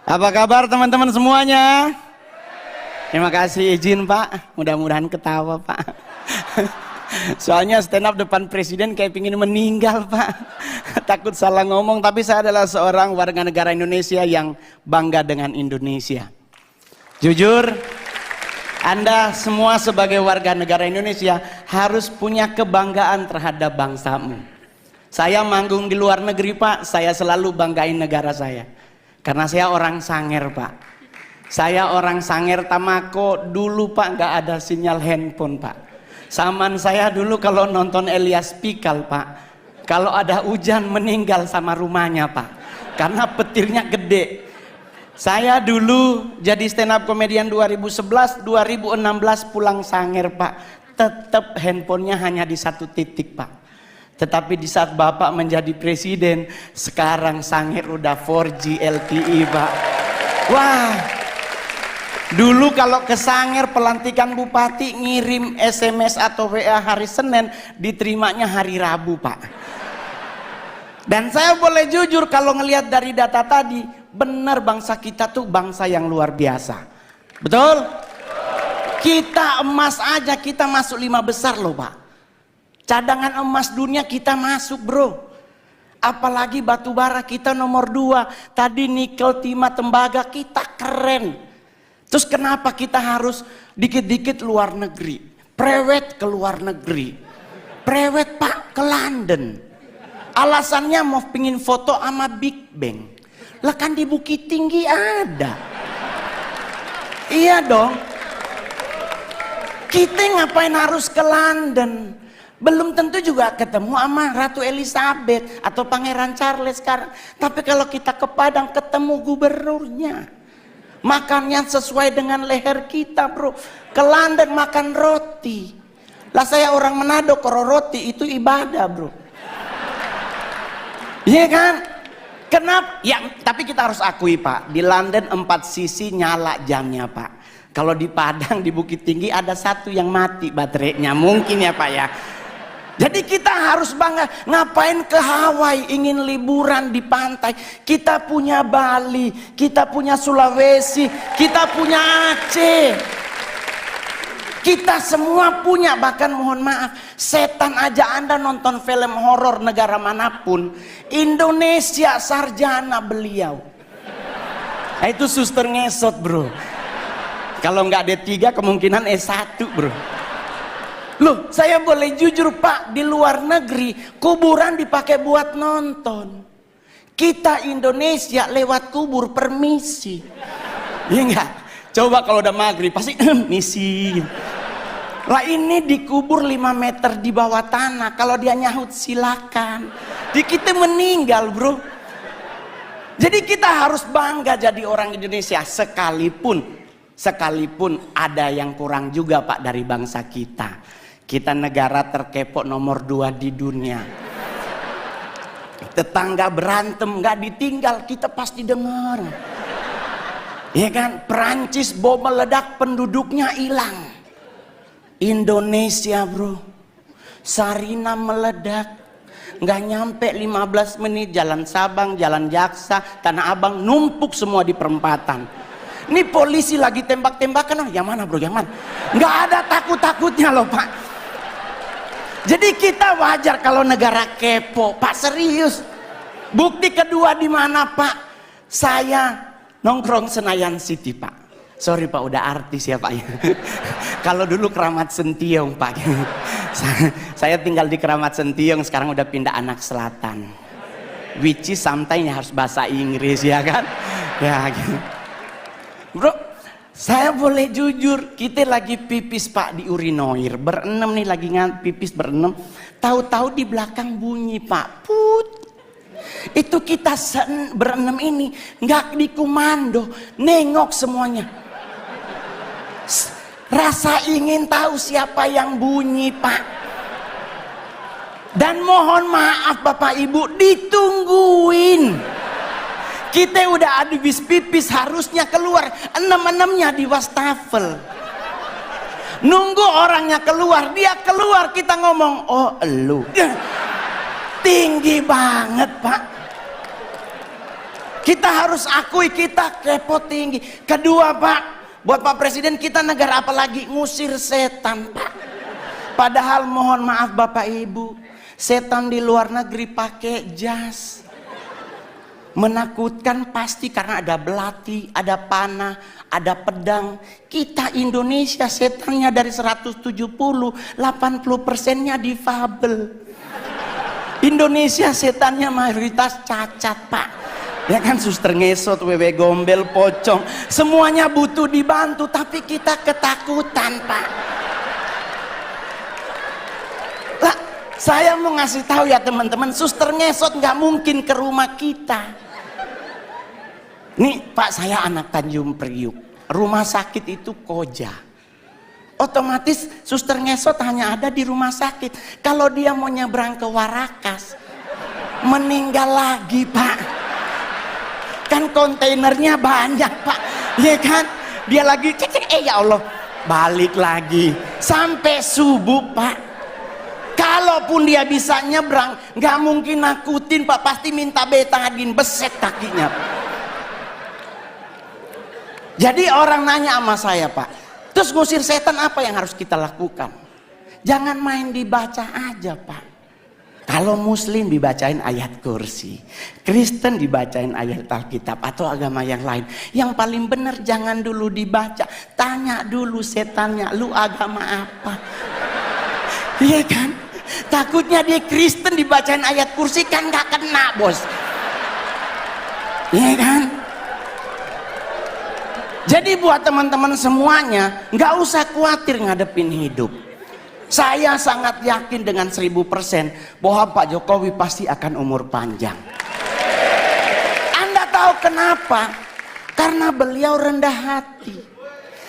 Apa kabar teman-teman semuanya? Terima kasih izin Pak, mudah-mudahan ketawa Pak. Soalnya stand up depan presiden kayak pingin meninggal Pak. Takut salah ngomong, tapi saya adalah seorang warga negara Indonesia yang bangga dengan Indonesia. Jujur, Anda semua sebagai warga negara Indonesia harus punya kebanggaan terhadap bangsamu. Saya manggung di luar negeri Pak, saya selalu banggain negara saya. Karena saya orang Sanger Pak. Saya orang Sanger Tamako, dulu Pak nggak ada sinyal handphone Pak. Zaman saya dulu kalau nonton Elias Pikal Pak, kalau ada hujan meninggal sama rumahnya Pak. Karena petirnya gede. Saya dulu jadi stand up comedian 2011, 2016 pulang Sanger Pak. Tetap handphonenya hanya di satu titik Pak. Tetapi di saat Bapak menjadi presiden, sekarang Sanger udah 4G LTE Pak. Wah, dulu kalau ke Sanger pelantikan bupati ngirim SMS atau WA hari Senin, diterimanya hari Rabu Pak. Dan saya boleh jujur kalau ngelihat dari data tadi, benar bangsa kita tuh bangsa yang luar biasa. Betul? Kita emas aja kita masuk 5 besar loh Pak. Cadangan emas dunia kita masuk bro. Apalagi batu bara kita nomor 2. Tadi nikel, timah, tembaga kita keren. Terus kenapa kita harus dikit-dikit luar negeri? Prewed ke luar negeri. Prewed Pak ke London. Alasannya mau pingin foto sama Big Bang. Lah kan di Bukit Tinggi ada. Iya dong. Kita ngapain harus ke London? Belum tentu juga ketemu sama Ratu Elizabeth atau Pangeran Charles sekarang. Tapi kalau kita ke Padang ketemu gubernurnya. Makannya sesuai dengan leher kita bro. Ke London makan roti. Lah saya orang Manado, kalau roti itu ibadah bro. Iya kan? Kenapa? Ya tapi kita harus akui Pak. Di London 4 sisi nyala jamnya Pak. Kalau di Padang di Bukit Tinggi ada 1 yang mati baterainya. Mungkin ya Pak ya. Jadi kita harus bangga. Ngapain ke Hawaii ingin liburan di pantai? Kita punya Bali, kita punya Sulawesi, kita punya Aceh. Kita semua punya, bahkan mohon maaf, setan aja Anda nonton film horor negara manapun, Indonesia sarjana beliau. Nah, itu suster ngesot bro. Kalau nggak D3 kemungkinan S1 bro. Loh, saya boleh jujur Pak, di luar negeri kuburan dipakai buat nonton. Kita Indonesia lewat kubur permisi. Iya enggak? Coba kalau udah maghrib pasti misi. Lah ini dikubur 5 meter di bawah tanah. Kalau dia nyahut silakan. Di kita meninggal bro. Jadi kita harus bangga jadi orang Indonesia sekalipun ada yang kurang juga Pak dari bangsa kita. Kita negara terkepo nomor 2 di dunia. Tetangga berantem nggak ditinggal, kita pasti dengar. Ya kan? Perancis bom meledak penduduknya hilang. Indonesia bro, Sarina meledak, nggak nyampe 15 menit jalan Sabang, jalan Jaksa, Tanah Abang numpuk semua di perempatan. Ini polisi lagi tembak-tembakan, oh yang mana bro, yang mana? Nggak ada takut-takutnya loh Pak. Jadi kita wajar kalau negara kepo, Pak serius. Bukti kedua di mana Pak? Saya nongkrong Senayan City Pak. Sorry Pak, udah artis ya Pak ya. Kalau dulu Keramat Sentiong Pak. Saya tinggal di Keramat Sentiong, sekarang udah pindah Anak Selatan. Which is sometimes harus bahasa Inggris ya kan? Ya gitu. Bro, saya boleh jujur, kita lagi pipis Pak di urinoir, berenam nih lagi pipis berenam, tahu-tahu di belakang bunyi Pak, put. Itu kita berenam ini nggak dikomando, nengok semuanya. Rasa ingin tahu siapa yang bunyi Pak. Dan mohon maaf Bapak Ibu, ditungguin. Kita udah habis pipis harusnya keluar, 6-6-nya di wastafel. Nunggu orangnya keluar, dia keluar kita ngomong, oh elu. Tinggi banget Pak. Kita harus akui kita kepo tinggi. Kedua Pak, buat Pak Presiden, kita negara apa lagi? Ngusir setan Pak. Padahal mohon maaf Bapak Ibu, setan di luar negeri pakai jas. Menakutkan pasti karena ada belati, ada panah, ada pedang. Kita Indonesia setannya dari 170, 80%-nya difabel. Indonesia setannya mayoritas cacat Pak. Ya kan, suster ngesot, wewe gombel, pocong, semuanya butuh dibantu, tapi kita ketakutan Pak. Lah, saya mau ngasih tahu ya teman-teman, suster ngesot nggak mungkin ke rumah kita. Nih Pak, saya anak Tanjung Priuk, rumah sakit itu Koja. Otomatis suster ngesot hanya ada di rumah sakit. Kalau dia mau nyebrang ke Warakas, meninggal lagi Pak. Kan kontainernya banyak Pak, ya kan? Dia lagi cek, ya Allah, balik lagi sampai subuh Pak. Kalaupun dia bisa nyebrang, nggak mungkin nakutin Pak, pasti minta betadin, beset kakinya. Jadi orang nanya sama saya Pak, terus ngusir setan apa yang harus kita lakukan? Jangan main dibaca aja Pak. Kalau Muslim dibacain ayat kursi, Kristen dibacain ayat Alkitab atau agama yang lain. Yang paling benar jangan dulu dibaca, tanya dulu setannya, lu agama apa? Iya kan? Takutnya dia Kristen dibacain ayat kursi kan gak kena bos. Iya kan? Jadi buat teman-teman semuanya, nggak usah khawatir ngadepin hidup. Saya sangat yakin dengan 1000% bahwa Pak Jokowi pasti akan umur panjang. Anda tahu kenapa? Karena beliau rendah hati.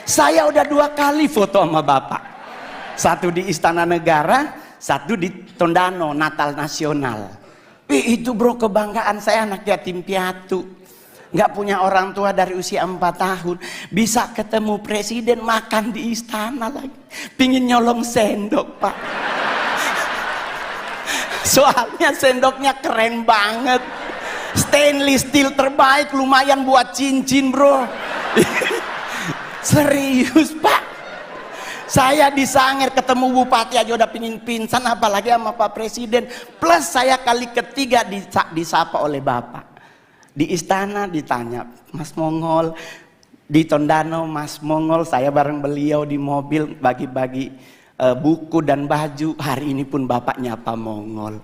Saya udah 2 kali foto sama Bapak. Satu di Istana Negara, satu di Tondano, Natal Nasional. Itu bro, kebanggaan saya, anak yatim piatu. Nggak punya orang tua dari usia 4 tahun, bisa ketemu presiden, makan di istana lagi, pingin nyolong sendok Pak. Soalnya sendoknya keren banget, stainless steel terbaik, lumayan buat cincin bro. Serius Pak, saya di Sangir ketemu bupati aja udah pingin pingsan, apalagi sama Pak Presiden. Plus saya kali ketiga disapa oleh Bapak. Di istana ditanya, Mas Mongol. Di Tondano, Mas Mongol. Saya bareng beliau di mobil bagi-bagi buku dan baju. Hari ini pun Bapak nyapa Mongol.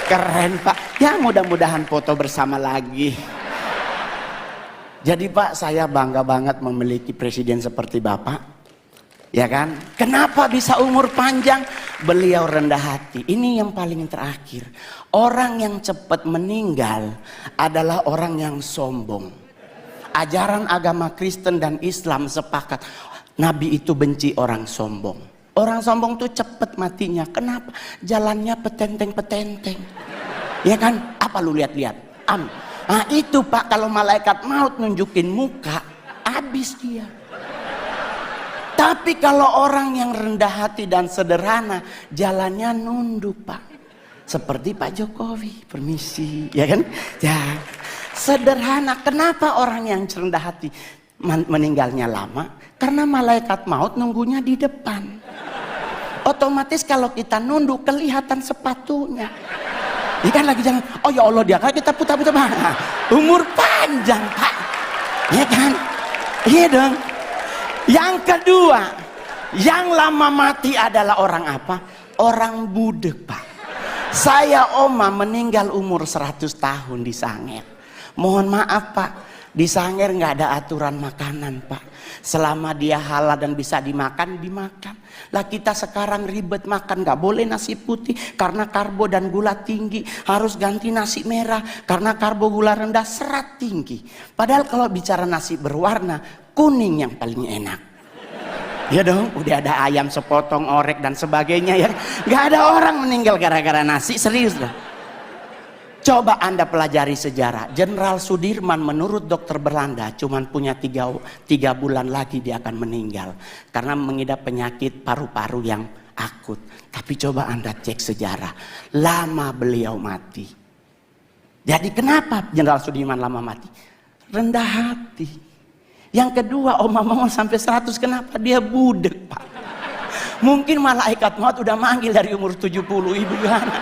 Keren Pak. Ya mudah-mudahan foto bersama lagi. Jadi Pak, saya bangga banget memiliki presiden seperti Bapak. Ya kan? Kenapa bisa umur panjang? Beliau rendah hati. Ini yang paling terakhir. Orang yang cepat meninggal adalah orang yang sombong. Ajaran agama Kristen dan Islam sepakat, Nabi itu benci orang sombong. Orang sombong tuh cepat matinya. Kenapa? Jalannya petenteng-petenteng. Ya kan? Apa lu lihat-lihat? Nah itu Pak, kalau malaikat maut nunjukin muka, habis dia. Tapi kalau orang yang rendah hati dan sederhana, jalannya nunduk Pak. Seperti Pak Jokowi, permisi, ya kan? Ya, sederhana. Kenapa orang yang rendah hati meninggalnya lama? Karena malaikat maut nunggunya di depan. Otomatis kalau kita nunduk, kelihatan sepatunya. Ini kan lagi jangan, oh ya Allah dia kan kita putar-putar. Umur panjang Pak, ya kan? Iya dong. Yang kedua, yang lama mati adalah orang apa? Orang budek Pak. Saya oma meninggal umur 100 tahun di Sangir. Mohon maaf Pak, di Sangir nggak ada aturan makanan Pak. Selama dia halal dan bisa dimakan, dimakan. Lah kita sekarang ribet makan, nggak boleh nasi putih karena karbo dan gula tinggi. Harus ganti nasi merah karena karbo gula rendah, serat tinggi. Padahal kalau bicara nasi berwarna, kuning yang paling enak. Ya dong, udah ada ayam sepotong, orek dan sebagainya ya. Nggak ada orang meninggal gara-gara nasi, serius lah. Coba Anda pelajari sejarah. Jenderal Sudirman menurut dokter Belanda cuman punya 3 bulan lagi dia akan meninggal. Karena mengidap penyakit paru-paru yang akut. Tapi coba Anda cek sejarah. Lama beliau mati. Jadi kenapa Jenderal Sudirman lama mati? Rendah hati. Yang kedua, Oma Mongol sampai 100, kenapa dia budek, Pak? Mungkin malaikat maut udah manggil dari umur 70, Ibu Yohana.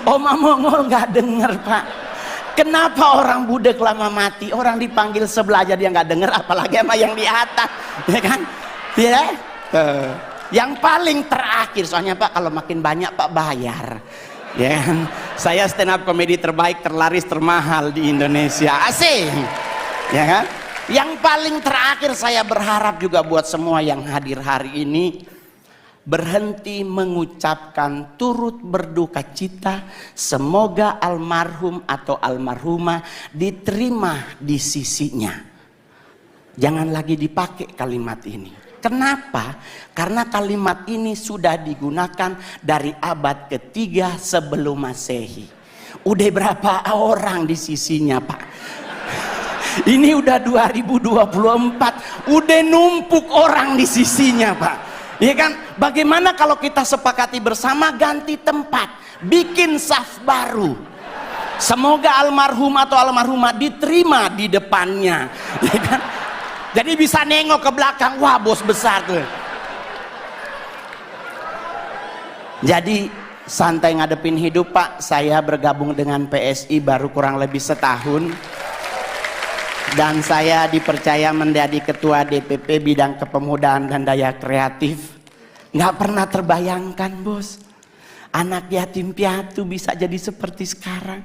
Oma Mongol nggak dengar, Pak. Kenapa orang budek lama mati? Orang dipanggil sebelah aja dia nggak dengar, apalagi sama yang di atas, ya kan? Ya. Yang paling terakhir, soalnya Pak kalau makin banyak Pak bayar, ya kan? Saya stand up komedi terbaik, terlaris, termahal di Indonesia, asing, ya kan? Yang paling terakhir saya berharap juga buat semua yang hadir hari ini, berhenti mengucapkan turut berduka cita. Semoga almarhum atau almarhumah diterima di sisinya. Jangan lagi dipakai kalimat ini. Kenapa? Karena kalimat ini sudah digunakan dari abad ketiga sebelum Masehi. Udah berapa orang di sisinya, Pak? Ini udah 2024, udah numpuk orang di sisinya, Pak. Ya kan? Bagaimana kalau kita sepakati bersama ganti tempat, bikin saf baru. Semoga almarhum atau almarhumah diterima di depannya, ya kan? Jadi bisa nengok ke belakang, wah bos besar tuh. Jadi santai ngadepin hidup, Pak. Saya bergabung dengan PSI baru kurang lebih setahun. Dan saya dipercaya menjadi ketua DPP bidang kepemudaan dan daya kreatif. Nggak pernah terbayangkan, bos, anak yatim piatu bisa jadi seperti sekarang.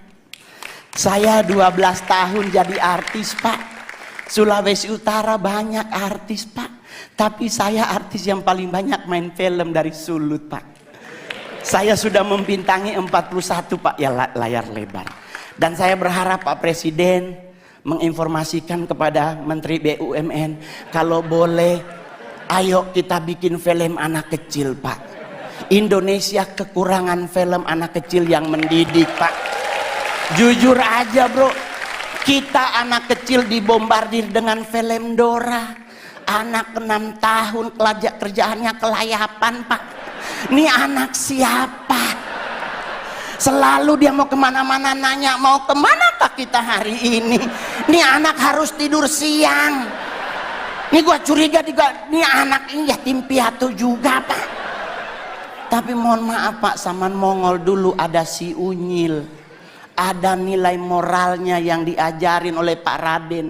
Saya 12 tahun jadi artis, Pak. Sulawesi Utara banyak artis, Pak. Tapi saya artis yang paling banyak main film dari Sulut, Pak. Saya sudah membintangi 41, Pak, ya layar lebar. Dan saya berharap Pak Presiden menginformasikan kepada Menteri BUMN, kalau boleh ayo kita bikin film anak kecil, Pak. Indonesia kekurangan film anak kecil yang mendidik, Pak. Jujur aja, bro, kita anak kecil dibombardir dengan film Dora. Anak 6 tahun kerjaannya kelayapan, Pak. Ini anak siapa? Selalu dia mau kemana-mana nanya, mau kemanakah kita hari ini? Ini anak harus tidur siang. Ini gua curiga juga, ini anak ini yatim piatu juga, Pak. Tapi mohon maaf, Pak, zaman Mongol dulu ada si Unyil. Ada nilai moralnya yang diajarin oleh Pak Raden.